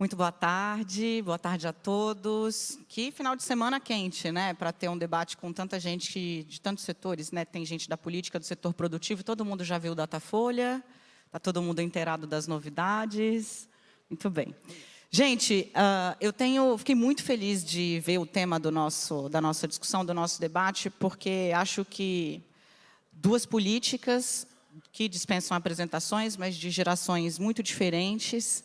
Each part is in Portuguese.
Muito boa tarde a todos. Que final de semana quente, né? Para ter um debate com tanta gente de tantos setores, né? Tem gente da política, do setor produtivo, todo mundo já viu o Datafolha, está todo mundo inteirado das novidades. Muito bem. Gente, fiquei muito feliz de ver o tema da nossa discussão, do nosso debate, porque acho que duas políticas que dispensam apresentações, mas de gerações muito diferentes,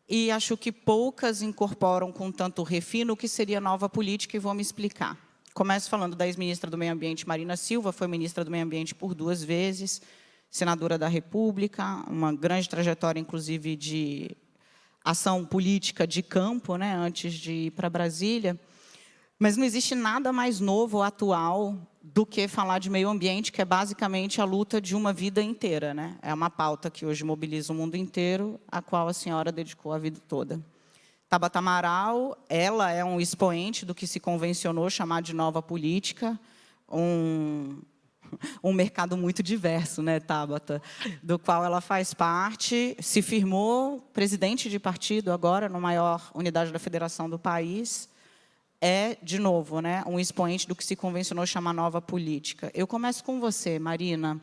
e acho que poucas incorporam com tanto refino o que seria nova política, e vou me explicar. Começo falando da ex-ministra do Meio Ambiente, Marina Silva, foi ministra do Meio Ambiente por 2 vezes, senadora da República, uma grande trajetória, inclusive, de ação política de campo, né, antes de ir para Brasília. Mas não existe nada mais novo ou atual do que falar de meio ambiente, que é basicamente a luta de uma vida inteira, né? É uma pauta que hoje mobiliza o mundo inteiro, a qual a senhora dedicou a vida toda. Tabata Amaral, ela é um expoente do que se convencionou chamar de nova política, um mercado muito diverso, né, Tabata, do qual ela faz parte, se firmou presidente de partido agora, na maior unidade da federação do país, é, de novo, né, um expoente do que se convencionou chamar nova política. Eu começo com você, Marina.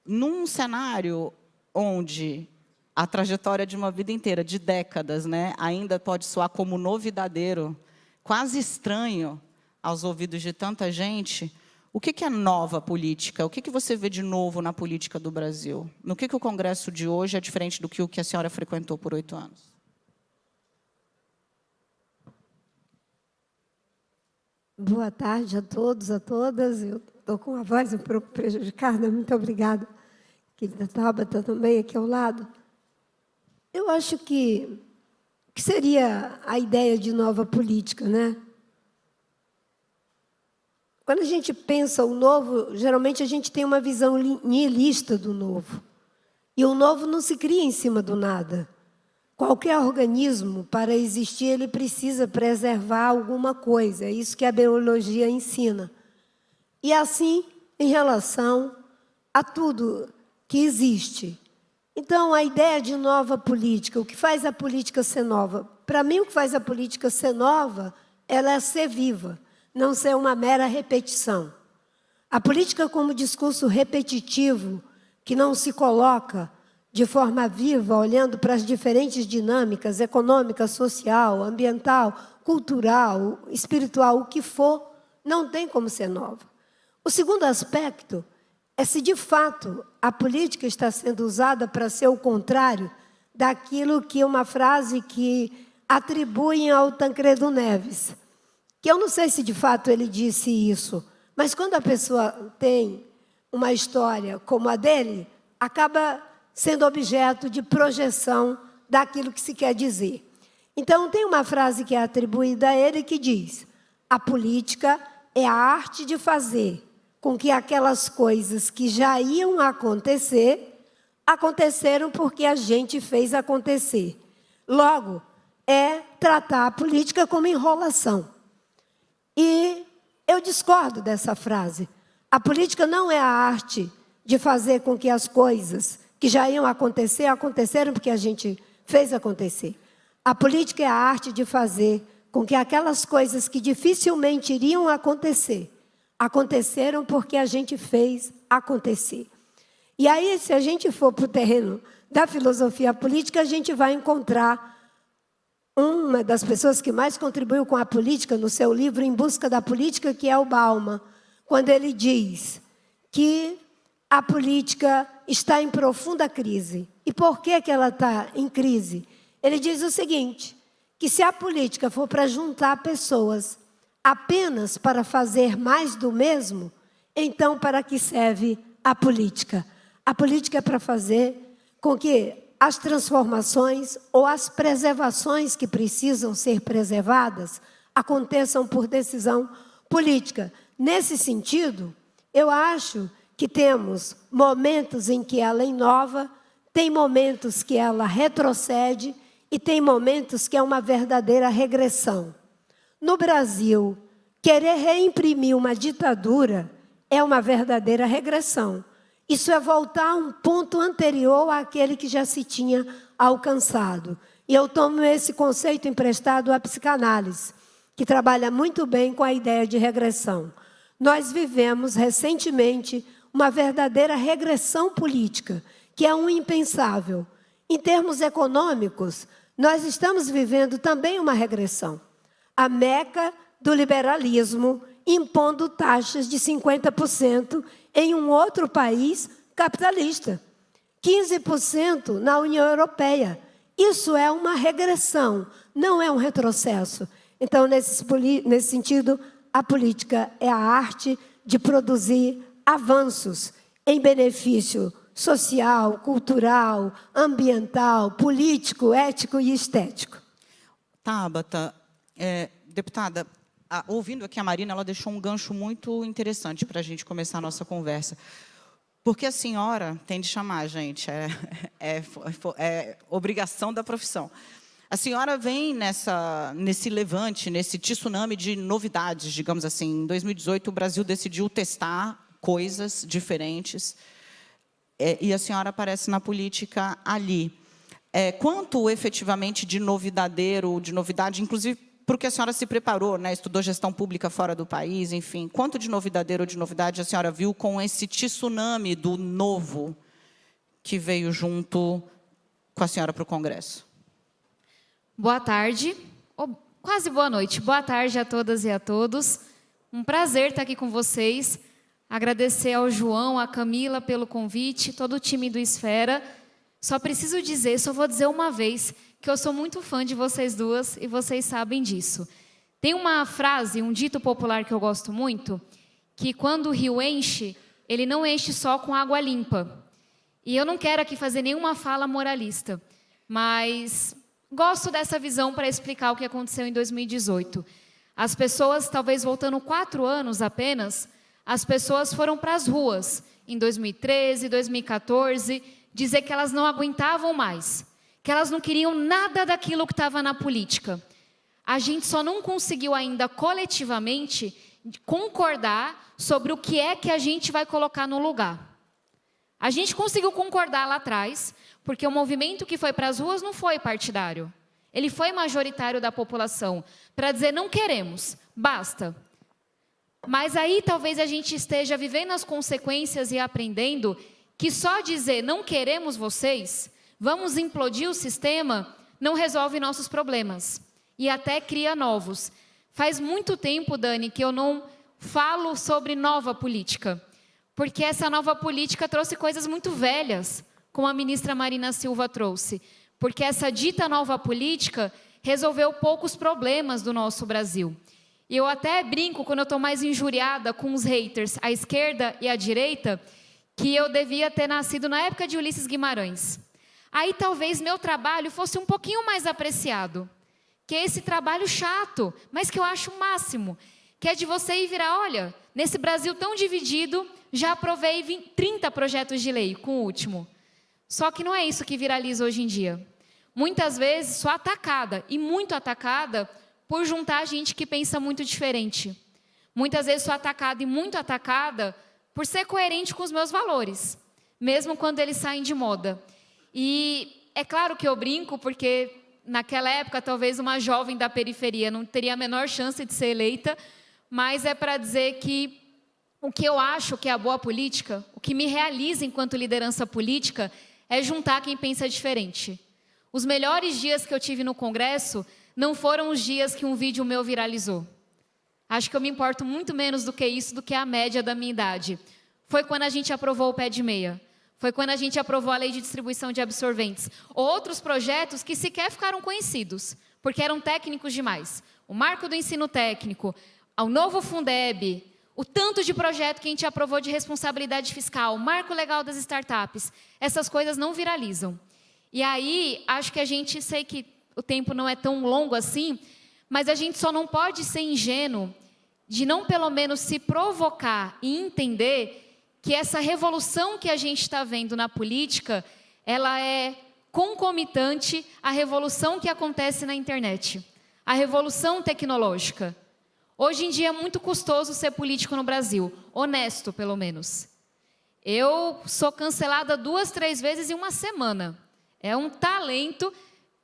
Num cenário onde a trajetória de uma vida inteira, de décadas, né, ainda pode soar como novidadeiro, quase estranho aos ouvidos de tanta gente, o que é nova política? O que você vê de novo na política do Brasil? No que o Congresso de hoje é diferente do que a senhora frequentou por 8 anos? Boa tarde a todos, a todas. Eu estou com a voz um pouco prejudicada. Muito obrigada, querida Tabata, também aqui ao lado. Eu acho que seria a ideia de nova política, né? Quando a gente pensa o novo, geralmente a gente tem uma visão nihilista do novo. E o novo não se cria em cima do nada. Qualquer organismo, para existir, ele precisa preservar alguma coisa. É isso que a biologia ensina. E assim, em relação a tudo que existe. Então, a ideia de nova política, o que faz a política ser nova? Para mim, o que faz a política ser nova, ela é ser viva, não ser uma mera repetição. A política como discurso repetitivo, que não se coloca de forma viva, olhando para as diferentes dinâmicas econômica, social, ambiental, cultural, espiritual, o que for, não tem como ser nova. O segundo aspecto é se, de fato, a política está sendo usada para ser o contrário daquilo que uma frase que atribuem ao Tancredo Neves, que eu não sei se, de fato, ele disse isso, mas quando a pessoa tem uma história como a dele, acaba sendo objeto de projeção daquilo que se quer dizer. Então, tem uma frase que é atribuída a ele que diz: a política é a arte de fazer com que aquelas coisas que já iam acontecer, aconteceram porque a gente fez acontecer. Logo, é tratar a política como enrolação. E eu discordo dessa frase. A política não é a arte de fazer com que as coisas que já iam acontecer, aconteceram porque a gente fez acontecer. A política é a arte de fazer com que aquelas coisas que dificilmente iriam acontecer, aconteceram porque a gente fez acontecer. E aí, se a gente for para o terreno da filosofia política, a gente vai encontrar uma das pessoas que mais contribuiu com a política no seu livro Em Busca da Política, que é o Bauman, quando ele diz que a política está em profunda crise. E por que ela está em crise? Ele diz o seguinte, que se a política for para juntar pessoas apenas para fazer mais do mesmo, então para que serve a política? A política é para fazer com que as transformações ou as preservações que precisam ser preservadas aconteçam por decisão política. Nesse sentido, eu acho que temos momentos em que ela inova, tem momentos que ela retrocede e tem momentos que é uma verdadeira regressão. No Brasil, querer reimprimir uma ditadura é uma verdadeira regressão. Isso é voltar a um ponto anterior àquele que já se tinha alcançado, E eu tomo esse conceito emprestado à psicanálise, que trabalha muito bem com a ideia de regressão. Nós vivemos recentemente uma verdadeira regressão política, que é um impensável. Em termos econômicos, nós estamos vivendo também uma regressão. A meca do liberalismo impondo taxas de 50% em um outro país capitalista. 15% na União Europeia. Isso é uma regressão, não é um retrocesso. Então, nesse sentido, a política é a arte de produzir avanços em benefício social, cultural, ambiental, político, ético e estético. Tabata, deputada, ouvindo aqui a Marina, ela deixou um gancho muito interessante para a gente começar a nossa conversa. Porque a senhora tem de chamar, gente, é obrigação da profissão. A senhora vem nesse levante, nesse tsunami de novidades, digamos assim. Em 2018, o Brasil decidiu testar coisas diferentes, e a senhora aparece na política ali. Quanto efetivamente de novidade, inclusive porque a senhora se preparou, né, estudou gestão pública fora do país, enfim, quanto de novidadeiro ou de novidade a senhora viu com esse tsunami do novo que veio junto com a senhora para o Congresso? Boa tarde, ou quase boa noite. Boa tarde a todas e a todos. Um prazer estar aqui com vocês. Agradecer ao João, à Camila pelo convite, todo o time do Esfera. Só preciso dizer, só vou dizer uma vez, que eu sou muito fã de vocês duas e vocês sabem disso. Tem uma frase, um dito popular que eu gosto muito, que quando o rio enche, ele não enche só com água limpa. E eu não quero aqui fazer nenhuma fala moralista, mas gosto dessa visão para explicar o que aconteceu em 2018. As pessoas, talvez voltando 4 anos apenas, as pessoas foram para as ruas em 2013, 2014, dizer que elas não aguentavam mais, que elas não queriam nada daquilo que estava na política. A gente só não conseguiu ainda coletivamente concordar sobre o que é que a gente vai colocar no lugar. A gente conseguiu concordar lá atrás, porque o movimento que foi para as ruas não foi partidário. Ele foi majoritário da população, para dizer não queremos, basta. Mas aí talvez a gente esteja vivendo as consequências e aprendendo que só dizer não queremos vocês, vamos implodir o sistema, não resolve nossos problemas. E até cria novos. Faz muito tempo, Dani, que eu não falo sobre nova política. Porque essa nova política trouxe coisas muito velhas, como a ministra Marina Silva trouxe. Porque essa dita nova política resolveu poucos problemas do nosso Brasil. E eu até brinco, quando eu estou mais injuriada com os haters, a esquerda e a direita, que eu devia ter nascido na época de Ulisses Guimarães. Aí talvez meu trabalho fosse um pouquinho mais apreciado. Que é esse trabalho chato, mas que eu acho o máximo. Que é de você ir virar, olha, nesse Brasil tão dividido, já aprovei 30 projetos de lei, com o último. Só que não é isso que viraliza hoje em dia. Muitas vezes sou atacada, e muito atacada, por juntar gente que pensa muito diferente. Muitas vezes sou atacada e muito atacada por ser coerente com os meus valores, mesmo quando eles saem de moda. E é claro que eu brinco, porque naquela época talvez uma jovem da periferia não teria a menor chance de ser eleita, mas é para dizer que o que eu acho que é a boa política, o que me realiza enquanto liderança política, é juntar quem pensa diferente. Os melhores dias que eu tive no Congresso não foram os dias que um vídeo meu viralizou. Acho que eu me importo muito menos do que isso, do que a média da minha idade. Foi quando a gente aprovou o pé de meia. Foi quando a gente aprovou a lei de distribuição de absorventes. Outros projetos que sequer ficaram conhecidos, porque eram técnicos demais. O marco do ensino técnico, o novo Fundeb, o tanto de projeto que a gente aprovou de responsabilidade fiscal, o marco legal das startups. Essas coisas não viralizam. E aí, acho que a gente, sei que o tempo não é tão longo assim, mas a gente só não pode ser ingênuo de não pelo menos se provocar e entender que essa revolução que a gente está vendo na política, ela é concomitante à revolução que acontece na internet, a revolução tecnológica. Hoje em dia é muito custoso ser político no Brasil, honesto pelo menos. Eu sou cancelada 2, 3 vezes em uma semana. É um talento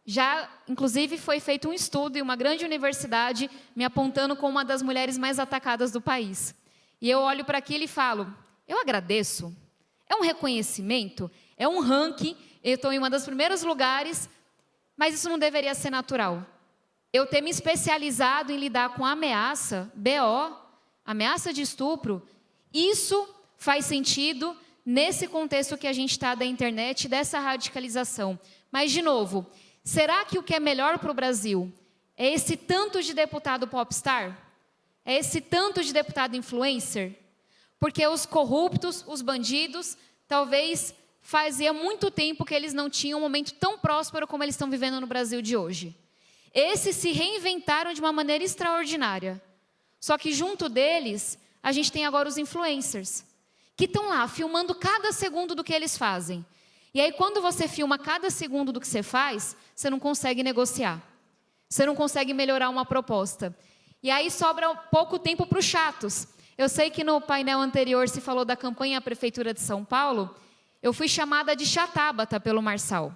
Já, inclusive, foi feito um estudo em uma grande universidade me apontando como uma das mulheres mais atacadas do país. E eu olho para aquilo e falo, eu agradeço. É um reconhecimento, é um ranking, eu estou em um dos primeiros lugares, mas isso não deveria ser natural. Eu ter me especializado em lidar com ameaça, BO, ameaça de estupro, isso faz sentido nesse contexto que a gente está da internet, dessa radicalização. Mas, de novo, será que o que é melhor para o Brasil é esse tanto de deputado popstar? É esse tanto de deputado influencer? Porque os corruptos, os bandidos, talvez fazia muito tempo que eles não tinham um momento tão próspero como eles estão vivendo no Brasil de hoje. Esses se reinventaram de uma maneira extraordinária. Só que junto deles, a gente tem agora os influencers, que estão lá filmando cada segundo do que eles fazem. E aí, quando você filma cada segundo do que você faz, você não consegue negociar. Você não consegue melhorar uma proposta. E aí sobra pouco tempo para os chatos. Eu sei que no painel anterior se falou da campanha à Prefeitura de São Paulo. Eu fui chamada de chatábata pelo Marçal.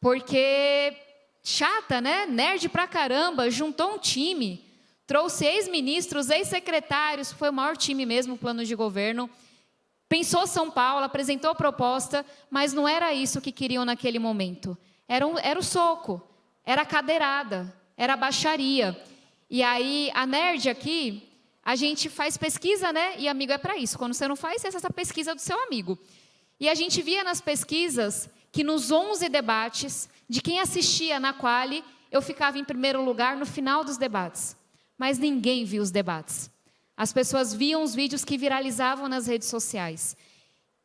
Porque chata, né? Nerd pra caramba, juntou um time, trouxe ex-ministros, ex-secretários, foi o maior time mesmo, o plano de governo. Pensou São Paulo, apresentou a proposta, mas não era isso que queriam naquele momento. Era o soco, era a cadeirada, era a baixaria. E aí, a nerd aqui, a gente faz pesquisa, né? E amigo é para isso. Quando você não faz, você faz essa pesquisa do seu amigo. E a gente via nas pesquisas que nos 11 debates, de quem assistia na Quali, eu ficava em primeiro lugar no final dos debates. Mas ninguém viu os debates. As pessoas viam os vídeos que viralizavam nas redes sociais.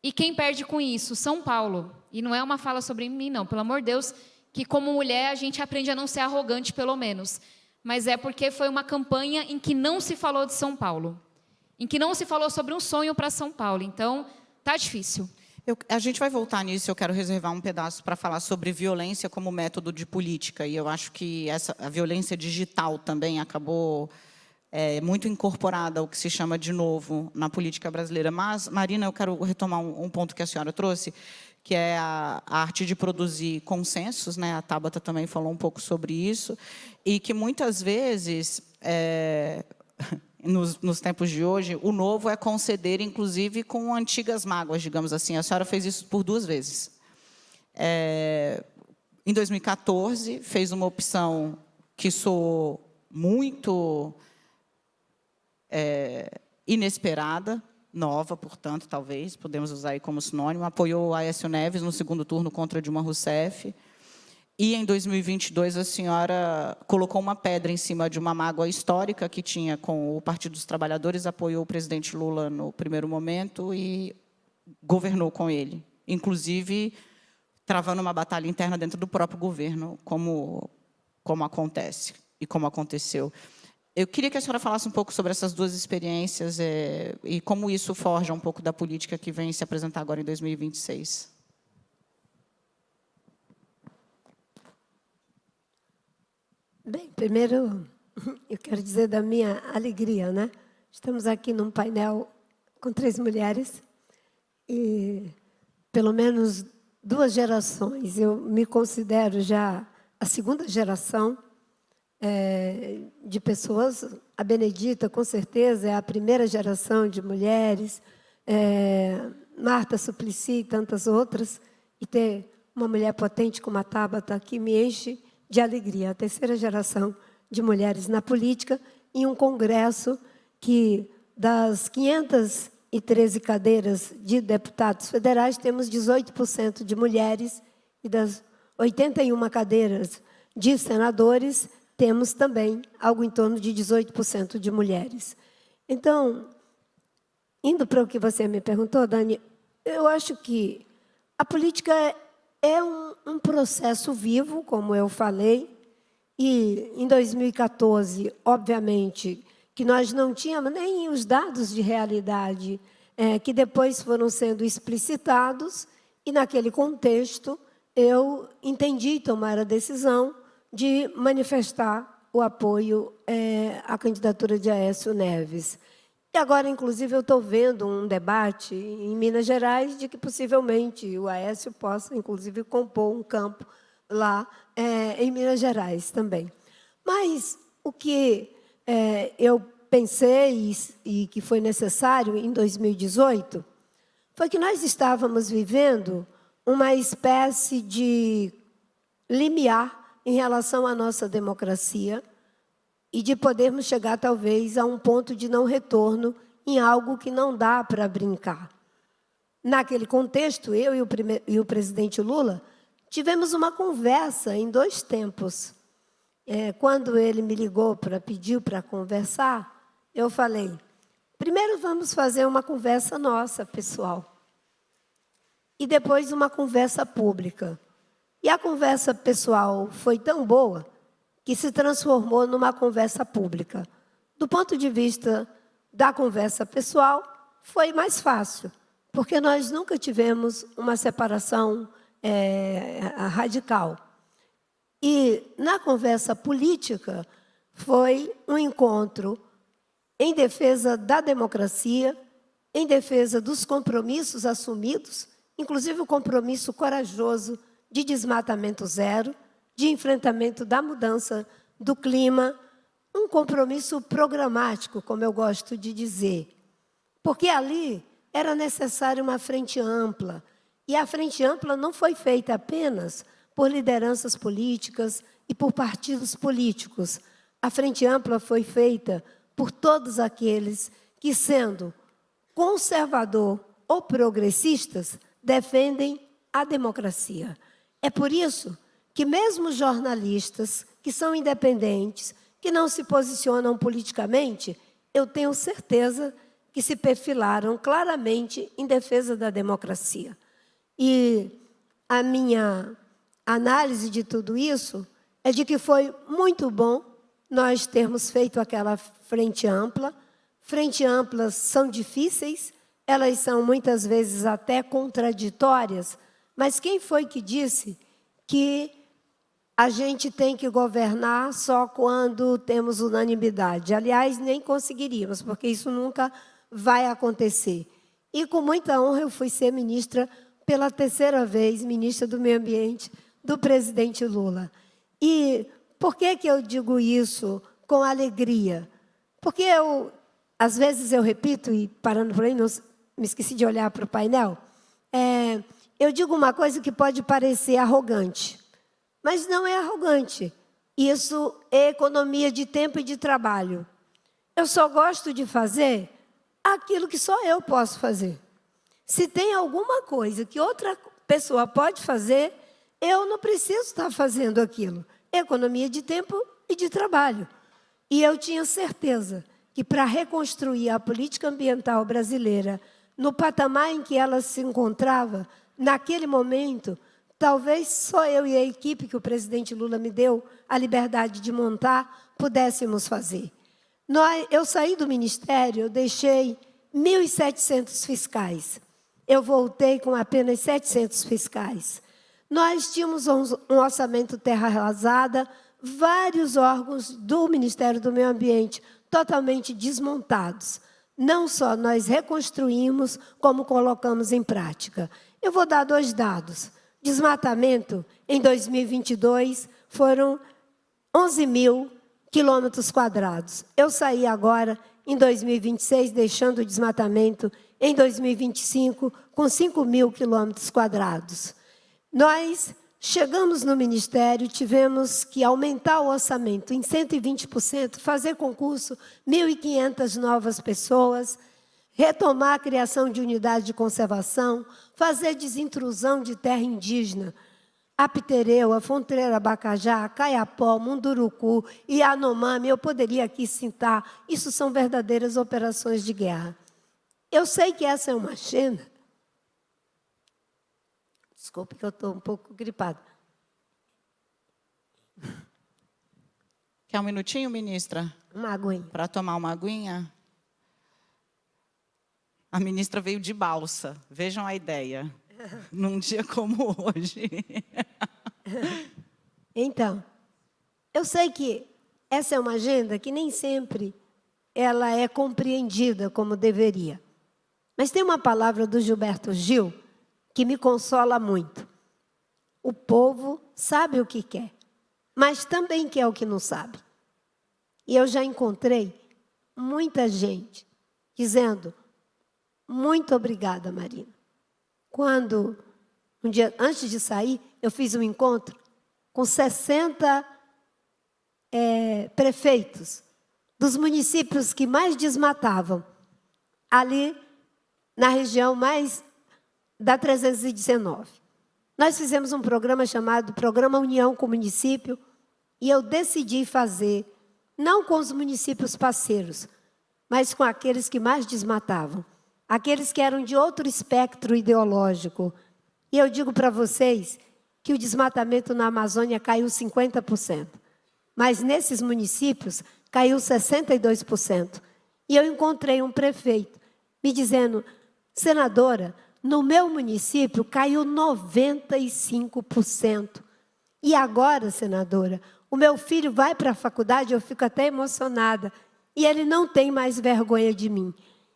E quem perde com isso? São Paulo. E não é uma fala sobre mim, não. Pelo amor de Deus, que como mulher a gente aprende a não ser arrogante, pelo menos. Mas é porque foi uma campanha em que não se falou de São Paulo. Em que não se falou sobre um sonho para São Paulo. Então, tá difícil. A gente vai voltar nisso, eu quero reservar um pedaço para falar sobre violência como método de política. E eu acho que a violência digital também acabou muito incorporada ao que se chama de novo na política brasileira. Mas, Marina, eu quero retomar um ponto que a senhora trouxe, que é a arte de produzir consensos, né? A Tabata também falou um pouco sobre isso, e que muitas vezes, nos tempos de hoje, o novo é conceder, inclusive, com antigas mágoas, digamos assim. A senhora fez isso por 2 vezes. Em 2014, fez uma opção que soou muito inesperada, nova, portanto, talvez, podemos usar aí como sinônimo, apoiou o Aécio Neves no segundo turno contra Dilma Rousseff, e em 2022 a senhora colocou uma pedra em cima de uma mágoa histórica que tinha com o Partido dos Trabalhadores, apoiou o presidente Lula no primeiro momento e governou com ele, inclusive travando uma batalha interna dentro do próprio governo, como acontece e como aconteceu. Eu queria que a senhora falasse um pouco sobre essas 2 experiências e como isso forja um pouco da política que vem se apresentar agora em 2026. Bem, primeiro, eu quero dizer da minha alegria, né? Estamos aqui num painel com 3 mulheres e, pelo menos, 2 gerações. Eu me considero já a 2ª geração de pessoas. A Benedita, com certeza, é a 1ª geração de mulheres, Marta Suplicy e tantas outras, e ter uma mulher potente como a Tabata aqui me enche de alegria. A 3ª geração de mulheres na política, em um congresso que, das 513 cadeiras de deputados federais, temos 18% de mulheres, e das 81 cadeiras de senadores, temos também algo em torno de 18% de mulheres. Então, indo para o que você me perguntou, Dani, eu acho que a política é um processo vivo, como eu falei, e em 2014, obviamente, que nós não tínhamos nem os dados de realidade que depois foram sendo explicitados, e naquele contexto eu entendi tomar a decisão de manifestar o apoio à candidatura de Aécio Neves. E agora, inclusive, eu estou vendo um debate em Minas Gerais de que, possivelmente, o Aécio possa, inclusive, compor um campo lá em Minas Gerais também. Mas o que eu pensei e que foi necessário em 2018 foi que nós estávamos vivendo uma espécie de limiar em relação à nossa democracia e de podermos chegar, talvez, a um ponto de não retorno em algo que não dá para brincar. Naquele contexto, eu e o presidente Lula tivemos uma conversa em 2 tempos. Quando ele me ligou pediu para conversar, eu falei, primeiro vamos fazer uma conversa nossa, pessoal, e depois uma conversa pública. E a conversa pessoal foi tão boa que se transformou numa conversa pública. Do ponto de vista da conversa pessoal, foi mais fácil, porque nós nunca tivemos uma separação radical. E, na conversa política, foi um encontro em defesa da democracia, em defesa dos compromissos assumidos, inclusive o compromisso corajoso de desmatamento zero, de enfrentamento da mudança do clima, um compromisso programático, como eu gosto de dizer. Porque ali era necessária uma frente ampla, e a frente ampla não foi feita apenas por lideranças políticas e por partidos políticos. A frente ampla foi feita por todos aqueles que, sendo conservador ou progressistas, defendem a democracia. É por isso que mesmo jornalistas que são independentes, que não se posicionam politicamente, eu tenho certeza que se perfilaram claramente em defesa da democracia. E a minha análise de tudo isso é de que foi muito bom nós termos feito aquela frente ampla. Frente amplas são difíceis, elas são muitas vezes até contraditórias, mas quem foi que disse que a gente tem que governar só quando temos unanimidade? Aliás, nem conseguiríamos, porque isso nunca vai acontecer. E com muita honra eu fui ser ministra pela 3ª vez, ministra do Meio Ambiente, do presidente Lula. E por que eu digo isso com alegria? Porque às vezes eu repito, e parando por aí, não, me esqueci de olhar para o painel, eu digo uma coisa que pode parecer arrogante, mas não é arrogante. Isso é economia de tempo e de trabalho. Eu só gosto de fazer aquilo que só eu posso fazer. Se tem alguma coisa que outra pessoa pode fazer, eu não preciso estar fazendo aquilo. Economia de tempo e de trabalho. E eu tinha certeza que, para reconstruir a política ambiental brasileira no patamar em que ela se encontrava, naquele momento, talvez só eu e a equipe que o presidente Lula me deu a liberdade de montar, pudéssemos fazer. Eu saí do ministério, eu deixei 1.700 fiscais. Eu voltei com apenas 700 fiscais. Nós tínhamos um orçamento terra arrasada, vários órgãos do Ministério do Meio Ambiente totalmente desmontados. Não só nós reconstruímos, como colocamos em prática. Eu vou dar 2 dados. Desmatamento, em 2022, foram 11.000 quilômetros quadrados. Eu saí agora, em 2026, deixando o desmatamento, em 2025, com 5.000 quilômetros quadrados. Nós chegamos no Ministério, tivemos que aumentar o orçamento em 120%, fazer concurso, 1.500 novas pessoas, retomar a criação de unidade de conservação, fazer desintrusão de terra indígena, Apitereu, a Fronteira Abacajá, Caiapó, Munduruku e Yanomami, eu poderia aqui citar, isso são verdadeiras operações de guerra. Eu sei que essa é uma agenda. Desculpe que eu estou um pouco gripada. Quer um minutinho, ministra? Uma aguinha. Para tomar uma aguinha? A ministra veio de balsa. Vejam a ideia. Num dia como hoje. Então, eu sei que essa é uma agenda que nem sempre ela é compreendida como deveria. Mas tem uma palavra do Gilberto Gil que me consola muito. O povo sabe o que quer, mas também quer o que não sabe. E eu já encontrei muita gente dizendo, muito obrigada, Marina. Quando, um dia antes de sair, eu fiz um encontro com 60 prefeitos dos municípios que mais desmatavam, ali na região mais da 319. Nós fizemos um programa chamado Programa União com o Município, e eu decidi fazer, não com os municípios parceiros, mas com aqueles que mais desmatavam, aqueles que eram de outro espectro ideológico. E eu digo para vocês que o desmatamento na Amazônia caiu 50%, mas nesses municípios caiu 62%. E eu encontrei um prefeito me dizendo, senadora, no meu município caiu 95%. E agora, senadora, o meu filho vai para a faculdade, eu fico até emocionada, e ele não tem mais vergonha de mim.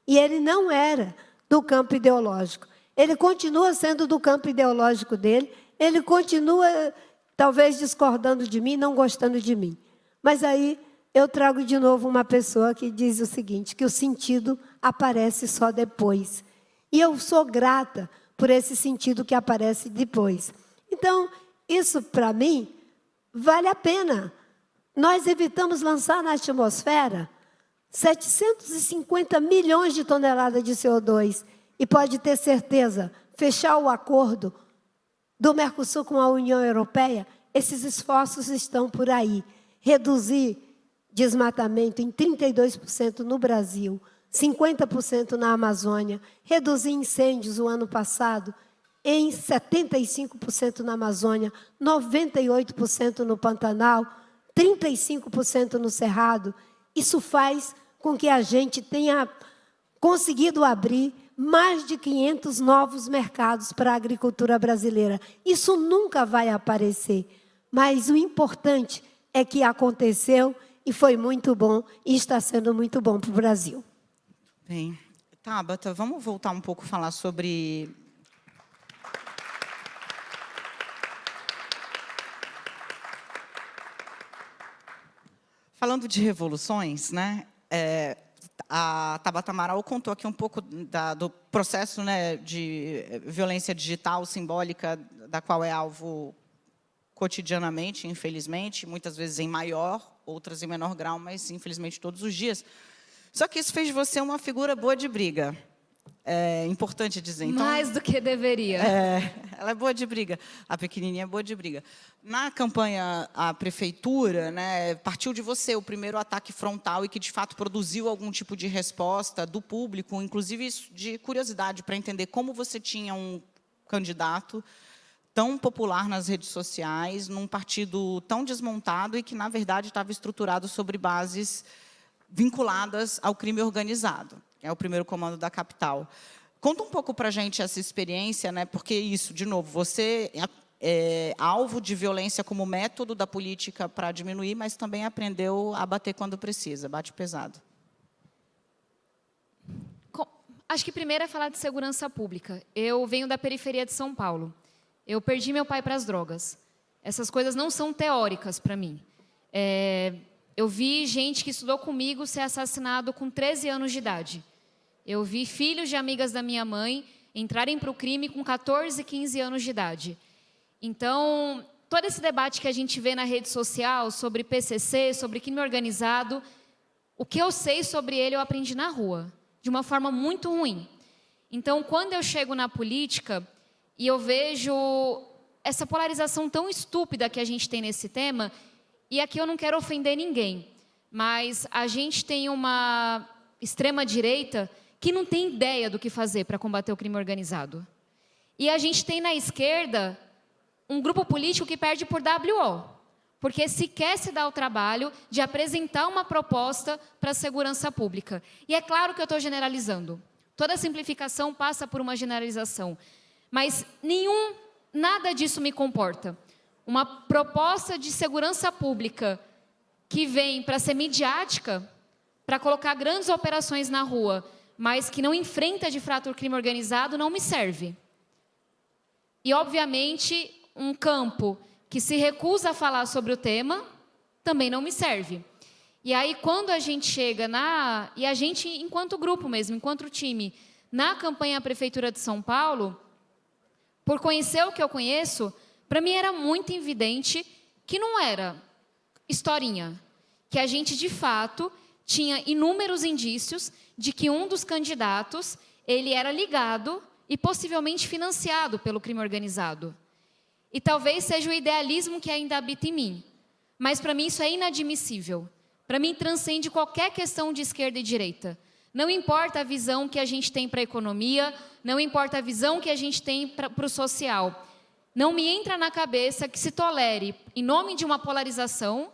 E ele não era do campo ideológico. Ele continua sendo do campo ideológico dele, ele continua, talvez, discordando de mim, não gostando de mim. Mas aí eu trago de novo uma pessoa que diz o seguinte, que o sentido aparece só depois. E eu sou grata por esse sentido que aparece depois. Então, isso, para mim, vale a pena. Nós evitamos lançar na atmosfera 750 milhões de toneladas de CO2. E pode ter certeza, fechar o acordo do Mercosul com a União Europeia, esses esforços estão por aí. Reduzir desmatamento em 32% no Brasil, 50% na Amazônia, reduzir incêndios o ano passado em 75% na Amazônia, 98% no Pantanal, 35% no Cerrado. Isso faz com que a gente tenha conseguido abrir mais de 500 novos mercados para a agricultura brasileira. Isso nunca vai aparecer, mas o importante é que aconteceu e foi muito bom e está sendo muito bom para o Brasil. Bem, Tabata, vamos voltar um pouco a falar sobre... Falando de revoluções, né? A Tabata Amaral contou aqui um pouco do processo, né, de violência digital simbólica, da qual é alvo cotidianamente, infelizmente, muitas vezes em maior, outras em menor grau, mas infelizmente todos os dias. Só que isso fez de você uma figura boa de briga. É importante dizer. Então, mais do que deveria. Ela é boa de briga. A pequenininha é boa de briga. Na campanha, a prefeitura, né, partiu de você o primeiro ataque frontal e que, de fato, produziu algum tipo de resposta do público, inclusive de curiosidade para entender como você tinha um candidato tão popular nas redes sociais, num partido tão desmontado e que, na verdade, estava estruturado sobre bases vinculadas ao crime organizado. É o primeiro comando da capital. Conta um pouco para a gente essa experiência, né? Porque isso, de novo, você é alvo de violência como método da política para diminuir, mas também aprendeu a bater quando precisa, bate pesado. Acho que primeiro é falar de segurança pública. Eu venho da periferia de São Paulo. Eu perdi meu pai para as drogas. Essas coisas não são teóricas para mim. Eu vi gente que estudou comigo ser assassinado com 13 anos de idade. Eu vi filhos de amigas da minha mãe entrarem para o crime com 14, 15 anos de idade. Então, todo esse debate que a gente vê na rede social sobre PCC, sobre crime organizado, o que eu sei sobre ele eu aprendi na rua, de uma forma muito ruim. Então, quando eu chego na política e eu vejo essa polarização tão estúpida que a gente tem nesse tema, e aqui eu não quero ofender ninguém, mas a gente tem uma extrema-direita que não tem ideia do que fazer para combater o crime organizado. E a gente tem na esquerda um grupo político que perde por WO, porque sequer se dá o trabalho de apresentar uma proposta para a segurança pública. E é claro que eu estou generalizando. Toda simplificação passa por uma generalização. Mas nada disso me comporta. Uma proposta de segurança pública que vem para ser midiática, para colocar grandes operações na rua, mas que não enfrenta de fato o crime organizado, não me serve. E, obviamente, um campo que se recusa a falar sobre o tema, também não me serve. E aí, quando a gente chega e a gente, enquanto grupo mesmo, enquanto time, na campanha à Prefeitura de São Paulo, por conhecer o que eu conheço, para mim era muito evidente que não era historinha, que a gente, de fato, tinha inúmeros indícios de que um dos candidatos, ele era ligado e possivelmente financiado pelo crime organizado. E talvez seja o idealismo que ainda habita em mim, mas para mim isso é inadmissível. Para mim transcende qualquer questão de esquerda e direita. Não importa a visão que a gente tem para a economia, não importa a visão que a gente tem para o social. Não me entra na cabeça que se tolere, em nome de uma polarização,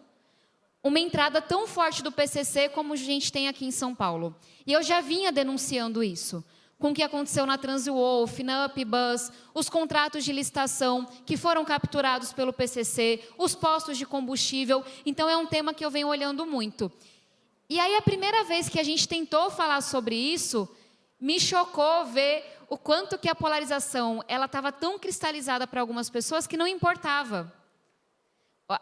uma entrada tão forte do PCC como a gente tem aqui em São Paulo. E eu já vinha denunciando isso, com o que aconteceu na Transwolf, na UpBus, os contratos de licitação que foram capturados pelo PCC, os postos de combustível. Então, é um tema que eu venho olhando muito. E aí, a primeira vez que a gente tentou falar sobre isso, me chocou ver o quanto que a polarização ela estava tão cristalizada para algumas pessoas que não importava.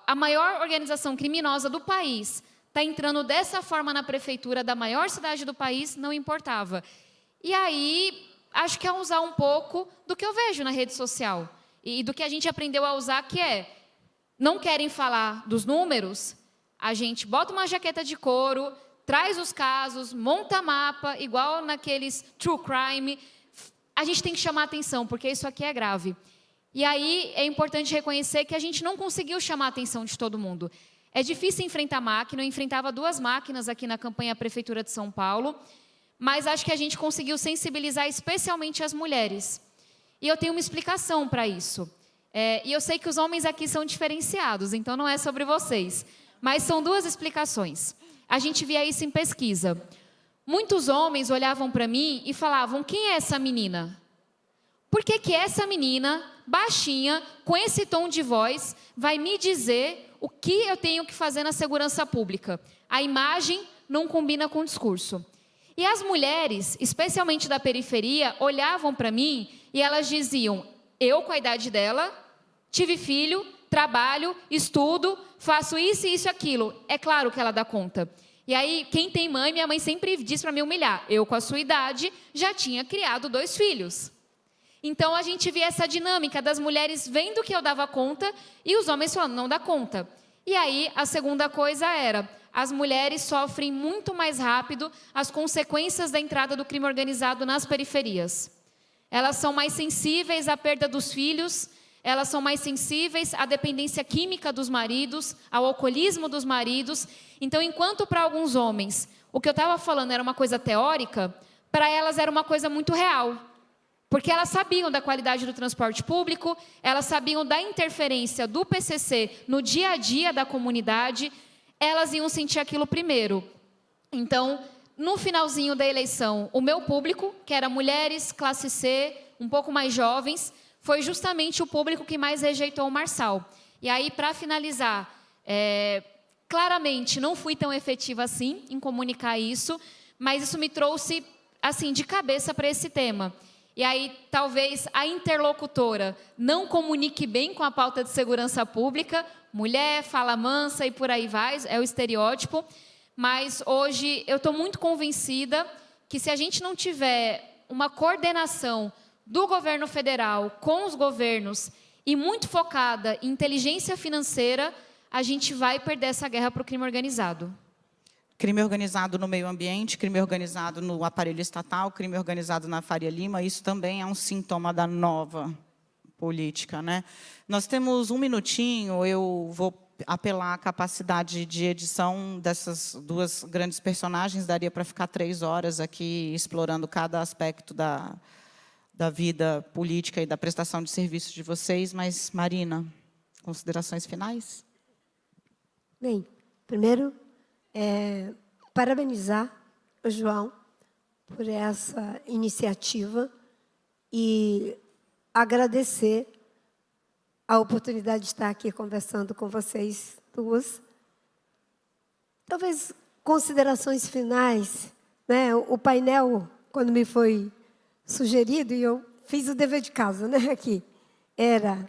A maior organização criminosa do país está entrando dessa forma na prefeitura da maior cidade do país, não importava. E aí, acho que é usar um pouco do que eu vejo na rede social. E do que a gente aprendeu a usar, que é, não querem falar dos números, a gente bota uma jaqueta de couro, traz os casos, monta mapa, igual naqueles true crime. A gente tem que chamar atenção, porque isso aqui é grave. E aí, é importante reconhecer que a gente não conseguiu chamar a atenção de todo mundo. É difícil enfrentar máquina, eu enfrentava 2 máquinas aqui na campanha Prefeitura de São Paulo, mas acho que a gente conseguiu sensibilizar especialmente as mulheres. E eu tenho uma explicação para isso. E eu sei que os homens aqui são diferenciados, então não é sobre vocês. Mas são 2 explicações. A gente via isso em pesquisa. Muitos homens olhavam para mim e falavam, quem é essa menina? Por que essa menina, baixinha, com esse tom de voz, vai me dizer o que eu tenho que fazer na segurança pública? A imagem não combina com o discurso. E as mulheres, especialmente da periferia, olhavam para mim e elas diziam, eu, com a idade dela, tive filho, trabalho, estudo, faço isso e isso e aquilo. É claro que ela dá conta. E aí, quem tem mãe, minha mãe sempre diz para me humilhar. Eu, com a sua idade, já tinha criado 2 filhos. Então, a gente via essa dinâmica das mulheres vendo que eu dava conta e os homens falando, não dá conta. E aí, a segunda coisa era, as mulheres sofrem muito mais rápido as consequências da entrada do crime organizado nas periferias. Elas são mais sensíveis à perda dos filhos, elas são mais sensíveis à dependência química dos maridos, ao alcoolismo dos maridos. Então, enquanto para alguns homens o que eu estava falando era uma coisa teórica, para elas era uma coisa muito real. Porque elas sabiam da qualidade do transporte público, elas sabiam da interferência do PCC no dia a dia da comunidade, elas iam sentir aquilo primeiro. Então, no finalzinho da eleição, o meu público, que era mulheres, classe C, um pouco mais jovens, foi justamente o público que mais rejeitou o Marçal. E aí, para finalizar, claramente não fui tão efetiva assim em comunicar isso, mas isso me trouxe assim de cabeça para esse tema. E aí, talvez a interlocutora não comunique bem com a pauta de segurança pública, mulher, fala mansa e por aí vai, é o estereótipo. Mas hoje eu estou muito convencida que se a gente não tiver uma coordenação do governo federal com os governos e muito focada em inteligência financeira, a gente vai perder essa guerra para o crime organizado. Crime organizado no meio ambiente, crime organizado no aparelho estatal, crime organizado na Faria Lima, isso também é um sintoma da nova política, né? Nós temos 1 minutinho, eu vou apelar à capacidade de edição dessas 2 grandes personagens, daria para ficar 3 horas aqui explorando cada aspecto da vida política e da prestação de serviços de vocês, mas, Marina, considerações finais? Bem, primeiro, parabenizar o João por essa iniciativa e agradecer a oportunidade de estar aqui conversando com vocês 2. Talvez considerações finais, né? O painel, quando me foi sugerido, e eu fiz o dever de casa, né, aqui, era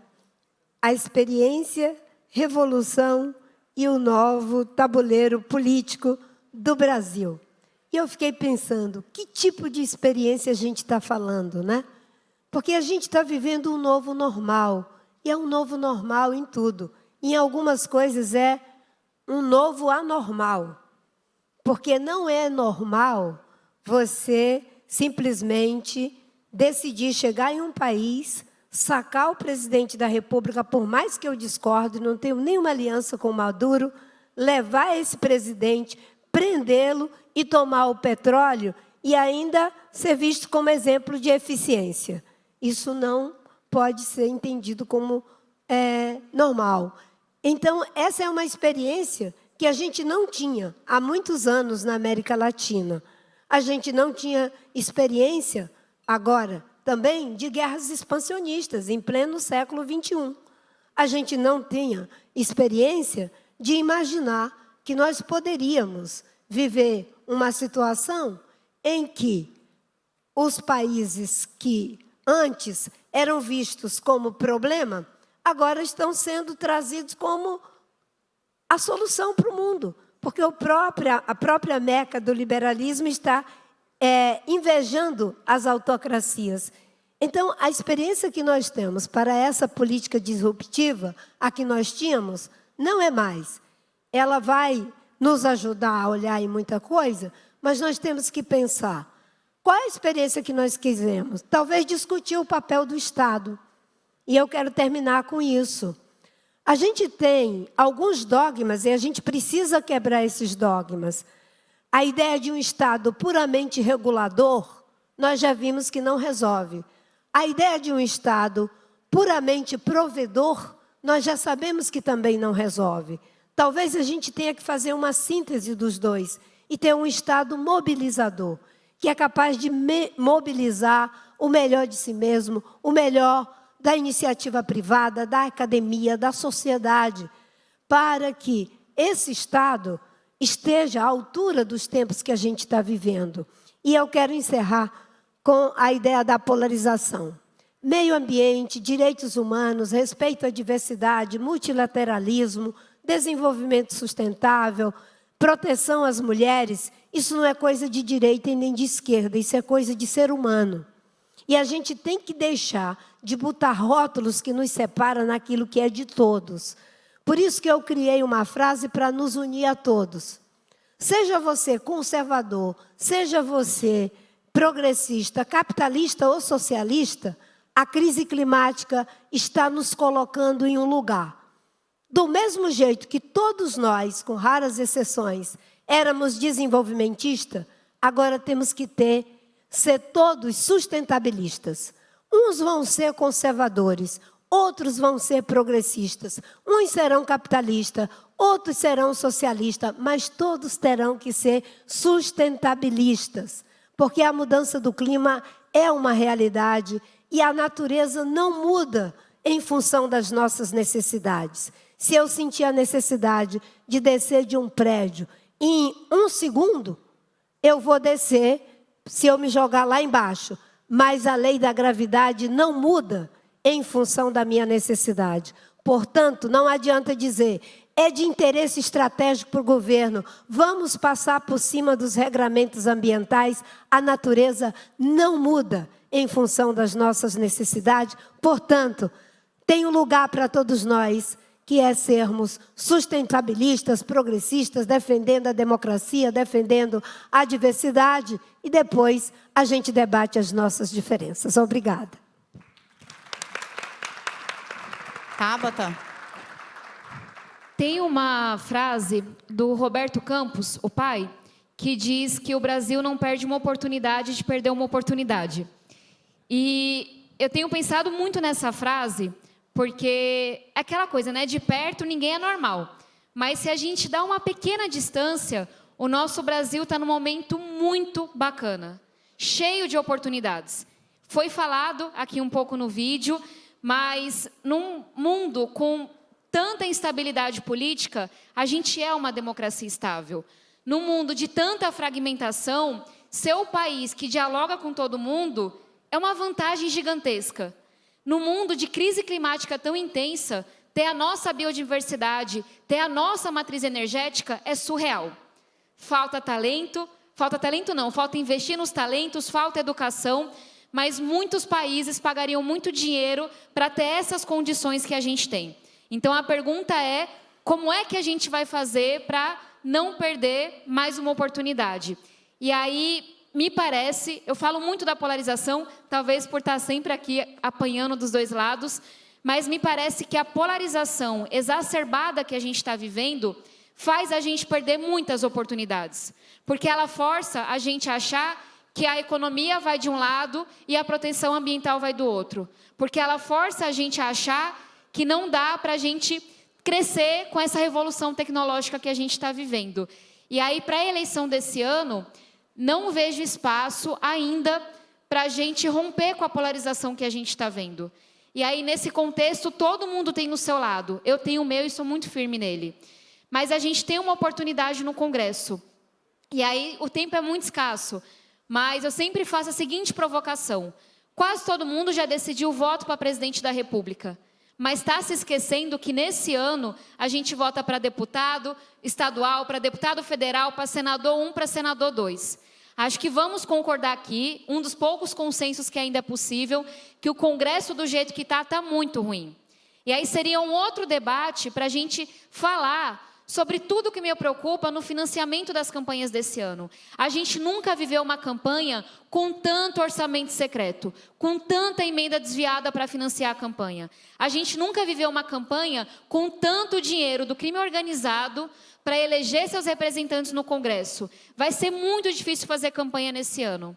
a experiência, revolução e o novo tabuleiro político do Brasil. E eu fiquei pensando, que tipo de experiência a gente está falando, né? Porque a gente está vivendo um novo normal, e é um novo normal em tudo. Em algumas coisas é um novo anormal, porque não é normal você simplesmente decidir chegar em um país, sacar o presidente da República, por mais que eu discorde, não tenho nenhuma aliança com o Maduro, levar esse presidente, prendê-lo e tomar o petróleo e ainda ser visto como exemplo de eficiência. Isso não pode ser entendido como normal. Então, essa é uma experiência que a gente não tinha há muitos anos na América Latina. A gente não tinha experiência, agora, também de guerras expansionistas, em pleno século XXI. A gente não tinha experiência de imaginar que nós poderíamos viver uma situação em que os países que antes eram vistos como problema, agora estão sendo trazidos como a solução para o mundo, porque a própria Meca do liberalismo está invejando as autocracias. Então, a experiência que nós temos para essa política disruptiva, a que nós tínhamos, não é mais. Ela vai nos ajudar a olhar em muita coisa, mas nós temos que pensar, qual é a experiência que nós quisemos? Talvez discutir o papel do Estado. E eu quero terminar com isso. A gente tem alguns dogmas e a gente precisa quebrar esses dogmas. A ideia de um Estado puramente regulador, nós já vimos que não resolve. A ideia de um Estado puramente provedor, nós já sabemos que também não resolve. Talvez a gente tenha que fazer uma síntese dos dois e ter um Estado mobilizador, que é capaz de mobilizar o melhor de si mesmo, o melhor da iniciativa privada, da academia, da sociedade, para que esse Estado esteja à altura dos tempos que a gente está vivendo. E eu quero encerrar com a ideia da polarização. Meio ambiente, direitos humanos, respeito à diversidade, multilateralismo, desenvolvimento sustentável, proteção às mulheres, isso não é coisa de direita e nem de esquerda, isso é coisa de ser humano. E a gente tem que deixar de botar rótulos que nos separam naquilo que é de todos. Por isso que eu criei uma frase para nos unir a todos. Seja você conservador, seja você progressista, capitalista ou socialista, a crise climática está nos colocando em um lugar. Do mesmo jeito que todos nós, com raras exceções, éramos desenvolvimentistas, agora temos que ser todos sustentabilistas. Uns vão ser conservadores, outros vão ser progressistas. Uns serão capitalistas, outros serão socialistas, mas todos terão que ser sustentabilistas, porque a mudança do clima é uma realidade e a natureza não muda em função das nossas necessidades. Se eu sentir a necessidade de descer de um prédio em 1 segundo, eu vou descer se eu me jogar lá embaixo. Mas a lei da gravidade não muda em função da minha necessidade. Portanto, não adianta dizer, é de interesse estratégico para o governo, vamos passar por cima dos regramentos ambientais. A natureza não muda em função das nossas necessidades. Portanto, tem um lugar para todos nós, que é sermos sustentabilistas, progressistas, defendendo a democracia, defendendo a diversidade, e depois a gente debate as nossas diferenças. Obrigada. Tabata. Tem uma frase do Roberto Campos, o pai, que diz que o Brasil não perde uma oportunidade de perder uma oportunidade. E eu tenho pensado muito nessa frase, porque é aquela coisa, né? De perto ninguém é normal. Mas se a gente dá uma pequena distância, o nosso Brasil está num momento muito bacana, cheio de oportunidades. Foi falado aqui um pouco no vídeo, mas num mundo com tanta instabilidade política, a gente é uma democracia estável. Num mundo de tanta fragmentação, ser o país que dialoga com todo mundo é uma vantagem gigantesca. No mundo de crise climática tão intensa, ter a nossa biodiversidade, ter a nossa matriz energética é surreal. Falta talento não, falta investir nos talentos, falta educação, mas muitos países pagariam muito dinheiro para ter essas condições que a gente tem. Então a pergunta é, como é que a gente vai fazer para não perder mais uma oportunidade? E aí, me parece, eu falo muito da polarização, talvez por estar sempre aqui apanhando dos dois lados, mas me parece que a polarização exacerbada que a gente está vivendo faz a gente perder muitas oportunidades. Porque ela força a gente a achar que a economia vai de um lado e a proteção ambiental vai do outro. Porque ela força a gente a achar que não dá para a gente crescer com essa revolução tecnológica que a gente está vivendo. E aí, para a eleição desse ano, não vejo espaço ainda para a gente romper com a polarização que a gente está vendo. E aí, nesse contexto, todo mundo tem o seu lado. Eu tenho o meu e sou muito firme nele. Mas a gente tem uma oportunidade no Congresso. E aí, o tempo é muito escasso. Mas eu sempre faço a seguinte provocação. Quase todo mundo já decidiu o voto para presidente da República. Mas está se esquecendo que, nesse ano, a gente vota para deputado estadual, para deputado federal, para senador 1, para senador 2. Acho que vamos concordar aqui, um dos poucos consensos que ainda é possível, que o Congresso, do jeito que está muito ruim. E aí seria um outro debate para a gente falar sobre tudo que me preocupa no financiamento das campanhas desse ano. A gente nunca viveu uma campanha com tanto orçamento secreto, com tanta emenda desviada para financiar a campanha. A gente nunca viveu uma campanha com tanto dinheiro do crime organizado para eleger seus representantes no Congresso. Vai ser muito difícil fazer campanha nesse ano.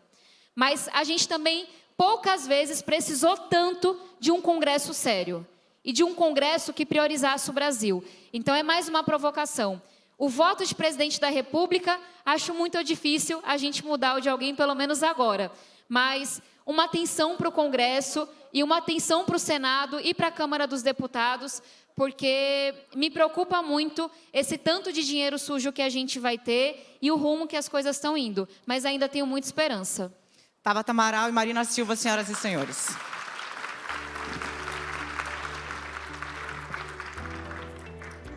Mas a gente também, poucas vezes, precisou tanto de um Congresso sério. E de um Congresso que priorizasse o Brasil. Então, é mais uma provocação. O voto de presidente da República, acho muito difícil a gente mudar o de alguém, pelo menos agora. Mas uma atenção para o Congresso e uma atenção para o Senado e para a Câmara dos Deputados, porque me preocupa muito esse tanto de dinheiro sujo que a gente vai ter e o rumo que as coisas estão indo. Mas ainda tenho muita esperança. Tabata Amaral e Marina Silva, senhoras e senhores.